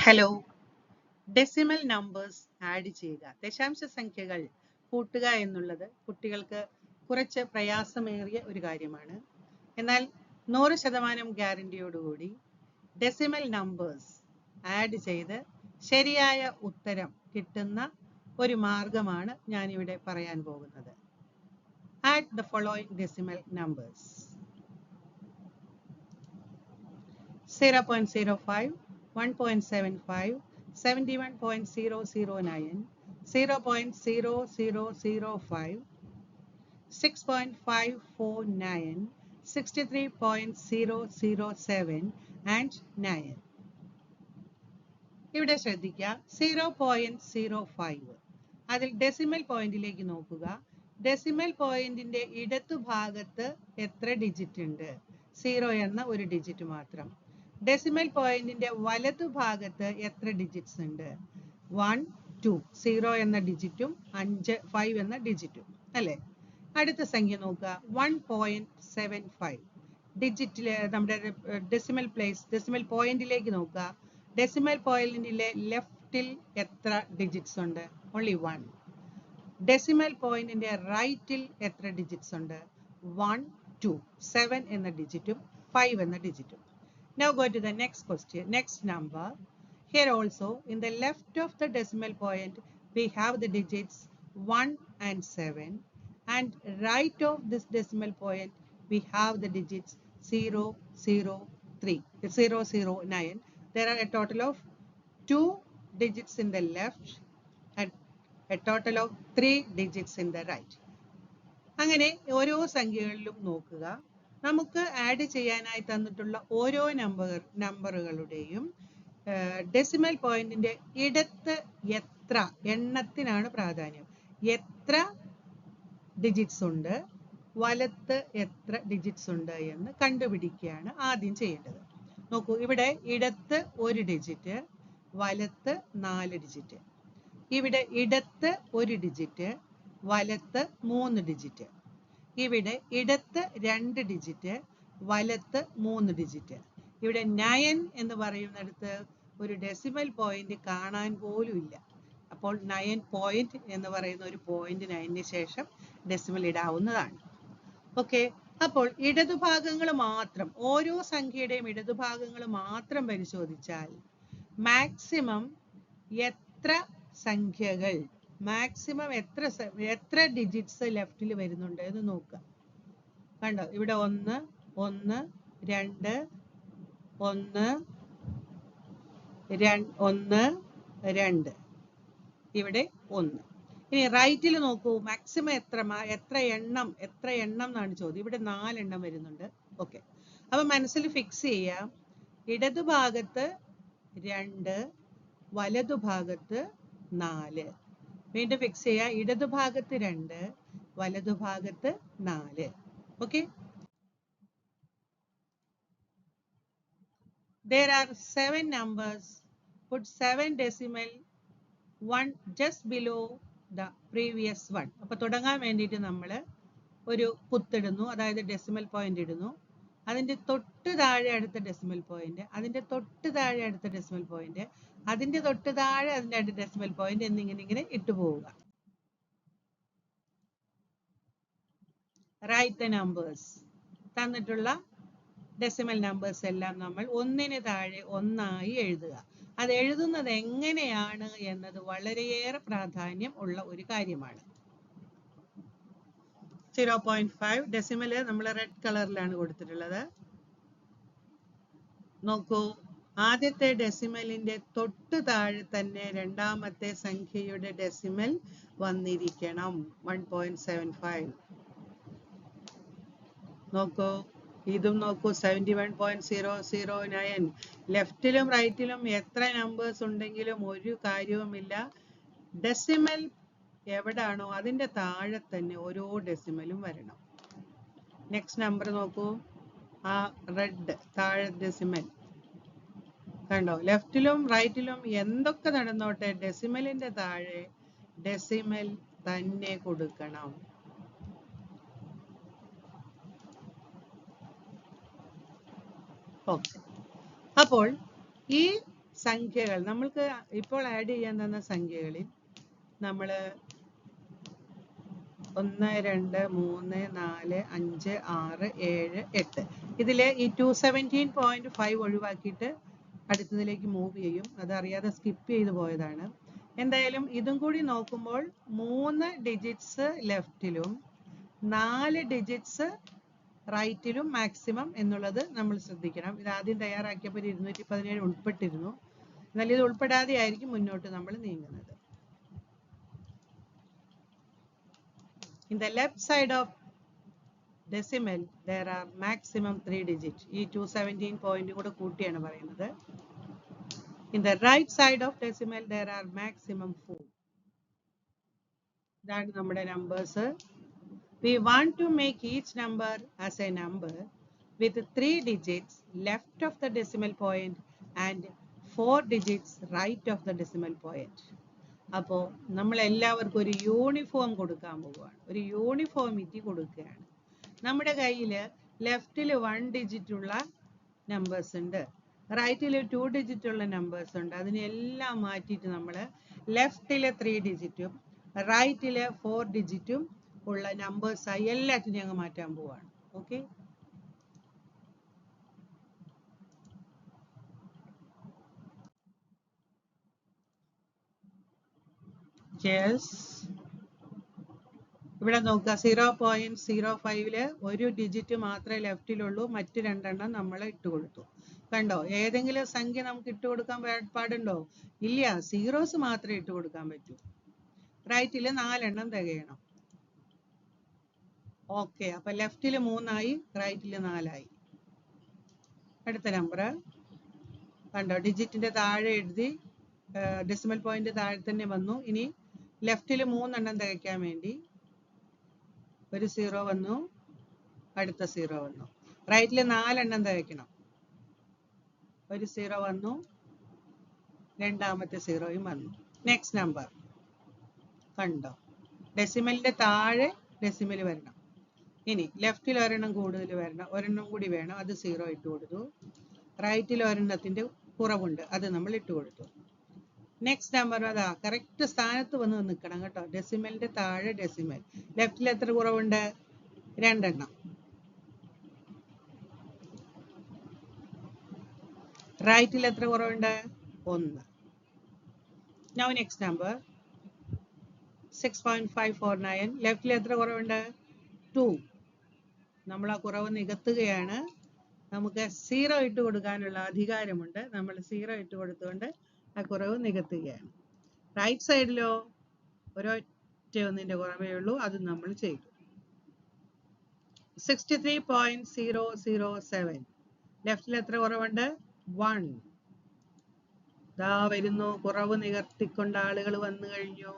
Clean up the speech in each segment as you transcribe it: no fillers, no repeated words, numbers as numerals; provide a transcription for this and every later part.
Hello, decimal numbers add ചെയ്യുക, ദശാംശ സംഖ്യകൾ കൂട്ടുക എന്നുള്ളത് കുട്ടികൾക്ക് കുറച്ച് പ്രയാസമേറിയ ഒരു കാര്യമാണ്. എന്നാൽ 100% ഗ്യാരണ്ടിയോടുകൂടി ഡെസിമൽ നമ്പേഴ്സ് ആഡ് ചെയ്ത് ശരിയായ ഉത്തരം കിട്ടുന്ന ഒരു മാർഗമാണ് ഞാനിവിടെ പറയാൻ പോകുന്നത്. Add the following decimal numbers: 0.05, 1.75, 71.009, 0.0005, 6.549, 63.007 and 9. ഇവിടെ ശ്രദ്ധിക്കുക, 0.05 അതിൽ ഡെസിമൽ പോയിന്റിലേക്ക് നോക്കുക. ഡെസിമൽ പോയിന്റിന്റെ ഇടതുഭാഗത്ത് എത്ര ഡിജിറ്റ് ഉണ്ട്? 0 എന്ന ഒരു ഡിജിറ്റ് മാത്രം. ഡെസിമൽ പോയിന്റിന്റെ വലതുഭാഗത്ത് എത്ര ഡിജിറ്റ്സ് ഉണ്ട്? 1, 2, 0 എന്ന ഡിജിറ്റും 5 എന്ന ഡിജിറ്റും അല്ലേ? അടുത്ത സംഖ്യ നോക്കുക, 1.75 ഡിജിറ്റിലെ നമ്മുടെ ഡെസിമൽ പോയിന്റിലേക്ക് നോക്കുക. ഡെസിമൽ പോയിന്റിലെ ലെഫ്റ്റിൽ എത്ര ഡിജിറ്റ്സ് ഉണ്ട്? ഓൺലി 1. ഡെസിമൽ പോയിന്റിന്റെ റൈറ്റിൽ എത്ര ഡിജിറ്റ്സ് ഉണ്ട്? 1, 2, 7 എന്ന ഡിജിറ്റും 5 എന്ന ഡിജിറ്റും. Now go to the next question, next number. Here also in the left of the decimal point we have the digits 1 and 7, and right of this decimal point we have the digits 003, 009. There are a total of 2 digits in the left and a total of 3 digits in the right. അങ്ങനെ ഓരോ സംഖ്യകളിലും നോക്കുക. നമുക്ക് add ചെയ്യാനായി തന്നിട്ടുള്ള ഓരോ നമ്പറുകളുടെയും decimal പോയിന്റിന്റെ ഇടത്ത് എത്ര എണ്ണത്തിനാണ് പ്രാധാന്യം. എത്ര ഡിജിറ്റ്സ് ഉണ്ട്, വലത്ത് എത്ര ഡിജിറ്റ്സ് ഉണ്ട് എന്ന് കണ്ടുപിടിക്കുകയാണ് ആദ്യം ചെയ്യേണ്ടത്. നോക്കൂ, ഇവിടെ ഇടത്ത് 1 ഡിജിറ്റ്, വലത്ത് 4 ഡിജിറ്റ്. ഇവിടെ ഇടത്ത് 1 ഡിജിറ്റ്, വലത്ത് 3 ഡിജിറ്റ്. ഇവിടെ ഇടത്ത് 2 ഡിജിറ്റ്, വലത്ത് 3 ഡിജിറ്റ്. ഇവിടെ 9 എന്ന് പറയുന്നിടത്ത് ഒരു ഡെസിമൽ പോയിന്റ് കാണാൻ പോലും ഇല്ല. അപ്പോൾ 9 പോയിന്റ് എന്ന് പറയുന്ന ഒരു പോയിന്റ് 9ന് ശേഷം ഡെസിമൽ ഇടാവുന്നതാണ്. ഓക്കെ, അപ്പോൾ ഇടതുഭാഗങ്ങൾ മാത്രം, ഓരോ സംഖ്യയുടെയും ഇടതുഭാഗങ്ങൾ മാത്രം പരിശോധിച്ചാൽ മാക്സിമം എത്ര സംഖ്യകൾ, മാക്സിമം എത്ര ഡിജിറ്റ്സ് ലെഫ്റ്റിൽ വരുന്നുണ്ട് എന്ന് നോക്കുക. കണ്ടോ, ഇവിടെ 1, 1, 2, 1, 2, ഇവിടെ 1. ഇനി റൈറ്റിൽ നോക്കൂ, മാക്സിമം എത്ര എണ്ണം എന്നാണ് ചോദ്യം. ഇവിടെ 4 എണ്ണം വരുന്നുണ്ട്. ഓക്കെ, അപ്പൊ മനസ്സിൽ ഫിക്സ് ചെയ്യാം, ഇടതുഭാഗത്ത് 2, വലതുഭാഗത്ത് 4. വീണ്ടും ഫിക്സ് ചെയ്യുക, ഇടതുഭാഗത്ത് 2, വലതുഭാഗത്ത് 4. Okay, there are 7 numbers. Put 7 decimal 1 just below the previous one. അപ്പോൾ തുടങ്ങാൻ വേണ്ടിയിട്ട് നമ്മൾ ഒരു കുത്തിടുന്നു, അതായത് ഡെസിമൽ പോയിന്റ് ഇടുന്നു. അതിന്റെ തൊട്ട് താഴെ അടുത്ത ഡെസിമൽ പോയിന്റ്, അതിന്റെ തൊട്ട് താഴെ അടുത്ത ഡെസിമൽ പോയിന്റ്, അതിന്റെ തൊട്ട് താഴെ അതിന്റെ അടുത്ത ഡെസിമൽ പോയിന്റ് എന്നിങ്ങനെ ഇട്ടു പോവുക. Write the numbers. തന്നിട്ടുള്ള ഡെസിമൽ നമ്പേഴ്സ് എല്ലാം നമ്മൾ ഒന്നിന് താഴെ ഒന്നായി എഴുതുക. അത് എഴുതുന്നത് എങ്ങനെയാണ് എന്നത് വളരെയേറെ പ്രാധാന്യം ഉള്ള ഒരു കാര്യമാണ്. 0.5 ഡെസിമൽ നമ്മൾ റെഡ് കളറിലാണ് കൊടുത്തിട്ടുള്ളത്. നോക്കൂ, ആദ്യത്തെ ഡെസിമലിന്റെ തൊട്ട് താഴെ തന്നെ രണ്ടാമത്തെ സംഖ്യയുടെ ഡെസിമൽ വന്നിരിക്കണം. 1.75. നോക്കൂ, ഇതും നോക്കൂ, 71.009. ലെഫ്റ്റിലും റൈറ്റിലും എത്ര നമ്പേഴ്സ് ഉണ്ടെങ്കിലും ഒരു കാര്യവുമില്ല. ഡെസിമൽ എവിടാണോ അതിന്റെ താഴെ തന്നെ ഓരോ ഡെസിമലും വരണം. നെക്സ്റ്റ് നമ്പർ നോക്കൂ, ആ റെഡ് താഴെ ഡെസിമൽ കണ്ടോ. ലെഫ്റ്റിലും റൈറ്റിലും എന്തൊക്കെ നടന്നോട്ടെ, ഡെസിമലിന്റെ താഴെ ഡെസിമൽ തന്നെ കൊടുക്കണം. ഓക്കെ, അപ്പോൾ ഈ സംഖ്യകൾ നമ്മൾക്ക് ഇപ്പോൾ ആഡ് ചെയ്യാൻ തന്ന സംഖ്യകളിൽ നമ്മൾ 1 2 3 4 5 6 7 8 ഇതിലെ ഈ 217.5 ഒഴിവാക്കിയിട്ട് അടുത്തതിലേക്ക് മൂവ് ചെയ്യും. അതറിയാതെ സ്കിപ്പ് ചെയ്ത് പോയതാണ്. എന്തായാലും ഇതും കൂടി നോക്കുമ്പോൾ 3 ഡിജിറ്റ്സ് ലെഫ്റ്റിലും 4 ഡിജിറ്റ്സ് റൈറ്റിലും മാക്സിമം എന്നുള്ളത് നമ്മൾ ശ്രദ്ധിക്കണം. ഇത് ആദ്യം തയ്യാറാക്കിയപ്പോൾ 217 ഉൾപ്പെട്ടിരുന്നു. എന്നാൽ ഇത് ഉൾപ്പെടാതെ ആയിരിക്കും മുന്നോട്ട് നമ്മൾ നീങ്ങുന്നത്. In the left side of decimal there are maximum 3 digits. ഈ 217 പോയിന്റ് കൂടെ കൂട്ടിയാണ് പറയുന്നത്. In the right side of decimal there are maximum 4. ഇതാണ് നമ്മുടെ numbers. We want to make each number as a number with 3 digits left of the decimal point and 4 digits right of the decimal point. അപ്പോൾ നമ്മൾ എല്ലാവർക്കും ഒരു uniform കൊടുക്കാൻ പോവുകയാണ്. ഒരു uniformity കൊടുക്കുകയാണ്. നമ്മുടെ കയ്യിൽ ലെഫ്റ്റിൽ 1 ഡിജിറ്റ് ഉള്ള നമ്പേഴ്സ് ഉണ്ട്, റൈറ്റിൽ 2 ഡിജിറ്റ് ഉള്ള നമ്പേഴ്സ് ഉണ്ട്. അതിനെല്ലാം മാറ്റിയിട്ട് നമ്മൾ ലെഫ്റ്റിലെ 3 ഡിജിറ്റും റൈറ്റിലെ 4 ഡിജിറ്റും ഉള്ള നമ്പേഴ്സായി എല്ലാറ്റിനും ഞങ്ങൾ മാറ്റാൻ പോവാണ്. ഓക്കെ, ഇവിടെ നോക്കുക. 0.05 ഒരു ഡിജിറ്റ് മാത്രമേ ലെഫ്റ്റിലുള്ളൂ, മറ്റ് 2 എണ്ണം നമ്മൾ ഇട്ട് കൊടുത്തു. കണ്ടോ? ഏതെങ്കിലും സംഖ്യ നമുക്ക് ഇട്ട് കൊടുക്കാൻ പാടുണ്ടോ? ഇല്ല, സീറോസ് മാത്രമേ ഇട്ട് കൊടുക്കാൻ പറ്റൂ. റൈറ്റിൽ 4 എണ്ണം തികയണം. ഓക്കെ, അപ്പൊ ലെഫ്റ്റിൽ 3 ആയി, റൈറ്റിൽ 4 ആയി. അടുത്ത നമ്പർ കണ്ടോ? ഡിജിറ്റിന്റെ താഴെ എഴുതി, ഡെസിമൽ പോയിന്റ് താഴെ തന്നെ വന്നു. ഇനി ലെഫ്റ്റിൽ 3 എണ്ണം തികയ്ക്കാൻ വേണ്ടി ഒരു 0 വന്നു, അടുത്ത 0 വന്നു. റൈറ്റിൽ 4 എണ്ണം തികയ്ക്കണം. ഒരു 0 വന്നു, രണ്ടാമത്തെ 0യും വന്നു. നെക്സ്റ്റ് നമ്പർ കണ്ടോ? ഡെസിമലിന്റെ താഴെ ഡെസിമൽ വരണം. ഇനി ലെഫ്റ്റിൽ ഒരെണ്ണം കൂടുതൽ വരണം, ഒരെണ്ണം കൂടി വേണം, അത് 0 ഇട്ട് കൊടുത്തു. റൈറ്റിൽ ഒരെണ്ണത്തിന്റെ കുറവുണ്ട്, അത് നമ്മൾ ഇട്ട് കൊടുത്തു. നെക്സ്റ്റ് നമ്പർ അതാ കറക്റ്റ് സ്ഥാനത്ത് വന്ന് നിൽക്കണം കേട്ടോ. ഡെസിമലിന്റെ താഴെ ഡെസിമൽ. ലെഫ്റ്റിൽ എത്ര കുറവുണ്ട്? 2 എണ്ണം. റൈറ്റിൽ എത്ര കുറവുണ്ട്? 1. Now next number 6.549. ലെഫ്റ്റിൽ എത്ര കുറവുണ്ട്? 2. നമ്മൾ ആ കുറവ് നികത്തുകയാണ്. നമുക്ക് 0 ഇട്ട് കൊടുക്കാനുള്ള അധികാരമുണ്ട്. നമ്മൾ 0 ഇട്ട് കൊടുത്തുകൊണ്ട് ആ കുറവ് നികത്തുകയാണ്. റൈറ്റ് സൈഡിലോ ഒരൊറ്റ ഒന്നിന്റെ കുറവേ ഉള്ളൂ, അത് നമ്മൾ ചെയ്തു. 63.007. ലെഫ്റ്റിൽ എത്ര കുറവുണ്ട്? 1. ദാ വരുന്നു, കുറവ് നികത്തിക്കൊണ്ട് ആളുകൾ വന്നു കഴിഞ്ഞു.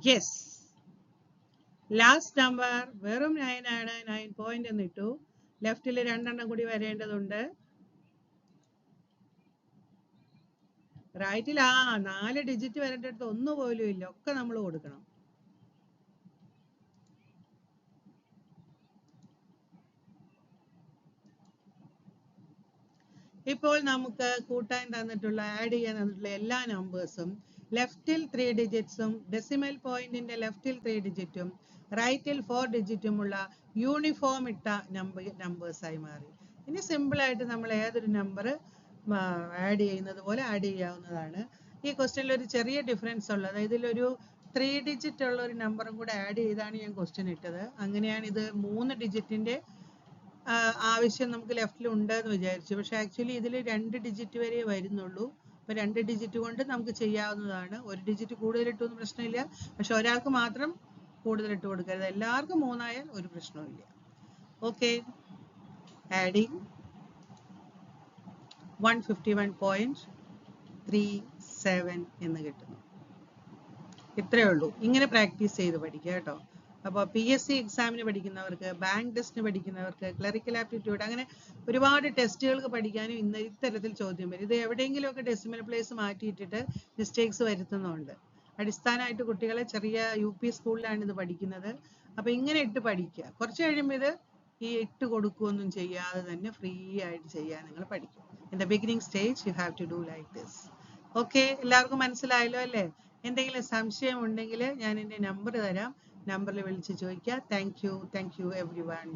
യെസ്, ലാസ്റ്റ് നമ്പർ വെറും 9 ആണ്. 9 പോയിന്റ് എന്നിട്ടു. ലെഫ്റ്റിൽ 2 എണ്ണം കൂടി വരേണ്ടതുണ്ട്. റൈറ്റിൽ 4 ഡിജിറ്റ് വരേണ്ടടുത്ത് ഒന്നു പോലും ഇല്ല, ഒക്കെ നമ്മൾ കൊടുക്കണം. ഇപ്പോൾ നമുക്ക് കൂട്ടാൻ തന്നിട്ടുള്ള, ആഡ് ചെയ്യാൻ തന്നിട്ടുള്ള എല്ലാ നമ്പേഴ്സും ലെഫ്റ്റിൽ 3 ഡിജിറ്റ്സും ഡെസിമൽ പോയിന്റിന്റെ ലെഫ്റ്റിൽ 3 ഡിജിറ്റും റൈറ്റിൽ 4 ഡിജിറ്റുമുള്ള യൂണിഫോം ഇട്ട നമ്പേഴ്സായി മാറി. ഇനി സിമ്പിൾ ആയിട്ട് നമ്മൾ ഏതൊരു നമ്പർ ആഡ് ചെയ്യുന്നത് പോലെ ആഡ് ചെയ്യാവുന്നതാണ്. ഈ ക്വസ്റ്റ്യനിൽ ഒരു ചെറിയ ഡിഫറൻസ് ഉള്ളത്, ഇതിലൊരു 3 ഡിജിറ്റ് ഉള്ള ഒരു നമ്പറും കൂടെ ആഡ് ചെയ്താണ് ഞാൻ ക്വസ്റ്റ്യൻ ഇട്ടത്. അങ്ങനെയാണ് ഇത് 3 ഡിജിറ്റിന്റെ ആവശ്യം നമുക്ക് ലെഫ്റ്റിൽ ഉണ്ട് എന്ന് വിചാരിച്ചു. പക്ഷെ ആക്ച്വലി ഇതിൽ 2 ഡിജിറ്റ് വരെ വരുന്നുള്ളൂ. അപ്പൊ 2 ഡിജിറ്റ് കൊണ്ട് നമുക്ക് ചെയ്യാവുന്നതാണ്. 1 ഡിജിറ്റ് കൂടുതൽ ഇട്ടൊന്നും പ്രശ്നമില്ല, പക്ഷെ ഒരാൾക്ക് മാത്രം കൂടുതൽ ഇട്ട് കൊടുക്കരുത്. എല്ലാവർക്കും 3 ആയാൽ ഒരു പ്രശ്നവുമില്ല. ഓക്കെ, ആഡിങ് 151.37 എന്ന് കിട്ടുന്നു. ഇത്രയേ ഉള്ളൂ. ഇങ്ങനെ പ്രാക്ടീസ് ചെയ്ത് പഠിക്കുക കേട്ടോ. അപ്പോൾ PSC എക്സാമിന് പഠിക്കുന്നവർക്ക്, ബാങ്ക് ടെസ്റ്റിന് പഠിക്കുന്നവർക്ക്, ക്ലറിക്കൽ ആപ്റ്റിറ്റ്യൂഡ്, അങ്ങനെ ഒരുപാട് ടെസ്റ്റുകൾക്ക് പഠിക്കാനും ഇത്തരത്തിൽ ചോദ്യം വരും. ഇത് എവിടെയെങ്കിലുമൊക്കെ ഡെസിമൽ പ്ലേസ് മാറ്റിയിട്ടിട്ട് മിസ്റ്റേക്സ് വരുത്തുന്നുണ്ട്. അടിസ്ഥാനമായിട്ട് കുട്ടികളെ ചെറിയ UP സ്കൂളിലാണ് ഇത് പഠിക്കുന്നത്. അപ്പോൾ ഇങ്ങനെ ഇട്ട് പഠിക്കുക. കുറച്ച് കഴിയുമ്പോൾ ഇത് ഈ ഇട്ട് കൊടുക്കുകയൊന്നും ചെയ്യാതെ തന്നെ ഫ്രീ ആയിട്ട് ചെയ്യാൻ നിങ്ങൾ പഠിക്കും. In the beginning stage you have to do like this. Okay, എല്ലാവർക്കും മനസ്സിലായല്ലോ അല്ലേ? എന്തെങ്കിലും സംശയം ഉണ്ടെങ്കിൽ ഞാൻ എൻ്റെ നമ്പർ തരാം, നമ്പറിൽ വിളിച്ച് ചോദിക്കുക. Thank you every one.